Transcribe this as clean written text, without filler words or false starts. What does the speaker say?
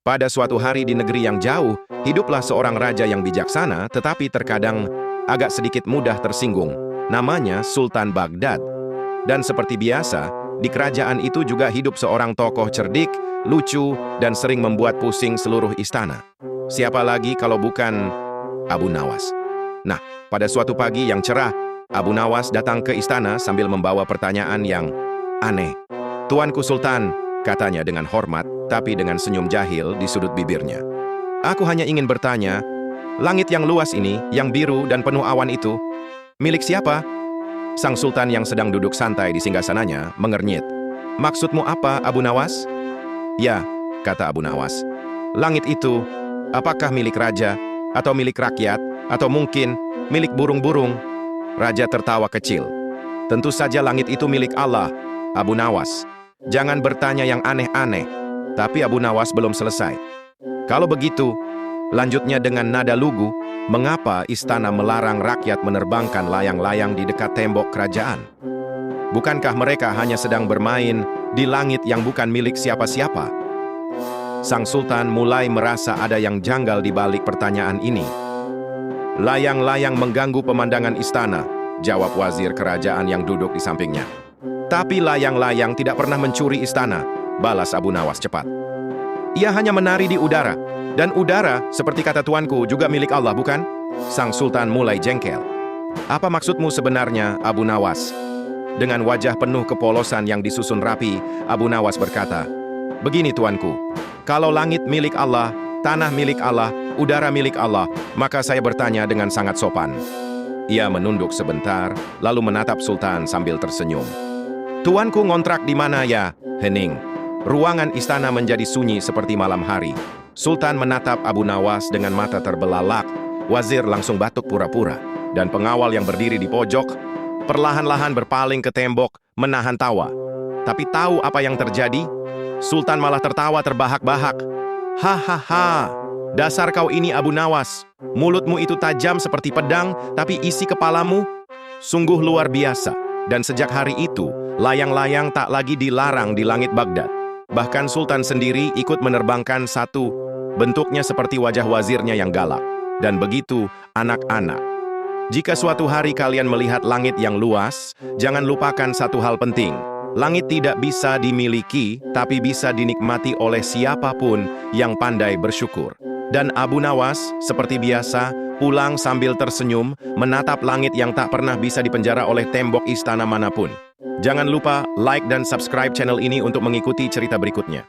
Pada suatu hari di negeri yang jauh, hiduplah seorang raja yang bijaksana tetapi terkadang agak sedikit mudah tersinggung. Namanya Sultan Baghdad. Dan seperti biasa, di kerajaan itu juga hidup seorang tokoh cerdik, lucu, dan sering membuat pusing seluruh istana. Siapa lagi kalau bukan Abu Nawas? Nah, pada suatu pagi yang cerah, Abu Nawas datang ke istana sambil membawa pertanyaan yang aneh. "Tuanku Sultan," katanya dengan hormat, tapi dengan senyum jahil di sudut bibirnya. "Aku hanya ingin bertanya, langit yang luas ini, yang biru dan penuh awan itu, milik siapa?" Sang Sultan yang sedang duduk santai di singgasananya mengernyit. "Maksudmu apa, Abu Nawas?" "Ya," kata Abu Nawas. "Langit itu, apakah milik raja, atau milik rakyat, atau mungkin milik burung-burung?" Raja tertawa kecil. "Tentu saja langit itu milik Allah, Abu Nawas. Jangan bertanya yang aneh-aneh." Tapi Abu Nawas belum selesai. "Kalau begitu," lanjutnya dengan nada lugu, "mengapa istana melarang rakyat menerbangkan layang-layang di dekat tembok kerajaan? Bukankah mereka hanya sedang bermain di langit yang bukan milik siapa-siapa?" Sang Sultan mulai merasa ada yang janggal di balik pertanyaan ini. "Layang-layang mengganggu pemandangan istana," jawab wazir kerajaan yang duduk di sampingnya. "Tapi layang-layang tidak pernah mencuri istana," balas Abu Nawas cepat. "Ia hanya menari di udara, dan udara, seperti kata tuanku, juga milik Allah, bukan?" Sang Sultan mulai jengkel. "Apa maksudmu sebenarnya, Abu Nawas?" Dengan wajah penuh kepolosan yang disusun rapi, Abu Nawas berkata, "Begini tuanku, kalau langit milik Allah, tanah milik Allah, udara milik Allah, maka saya bertanya dengan sangat sopan." Ia menunduk sebentar, lalu menatap Sultan sambil tersenyum. "Tuanku ngontrak di mana ya, Hening?" Ruangan istana menjadi sunyi seperti malam hari. Sultan menatap Abu Nawas dengan mata terbelalak. Wazir langsung batuk pura-pura. Dan pengawal yang berdiri di pojok perlahan-lahan berpaling ke tembok, menahan tawa. Tapi tahu apa yang terjadi? Sultan malah tertawa terbahak-bahak. "Hahaha, dasar kau ini Abu Nawas. Mulutmu itu tajam seperti pedang, tapi isi kepalamu sungguh luar biasa. Dan sejak hari itu, layang-layang tak lagi dilarang di langit Baghdad. Bahkan Sultan sendiri ikut menerbangkan satu, bentuknya seperti wajah wazirnya yang galak. Dan begitu, anak-anak. Jika suatu hari kalian melihat langit yang luas, jangan lupakan satu hal penting. Langit tidak bisa dimiliki, tapi bisa dinikmati oleh siapapun yang pandai bersyukur." Dan Abu Nawas, seperti biasa, pulang sambil tersenyum, menatap langit yang tak pernah bisa dipenjara oleh tembok istana manapun. Jangan lupa like dan subscribe channel ini untuk mengikuti cerita berikutnya.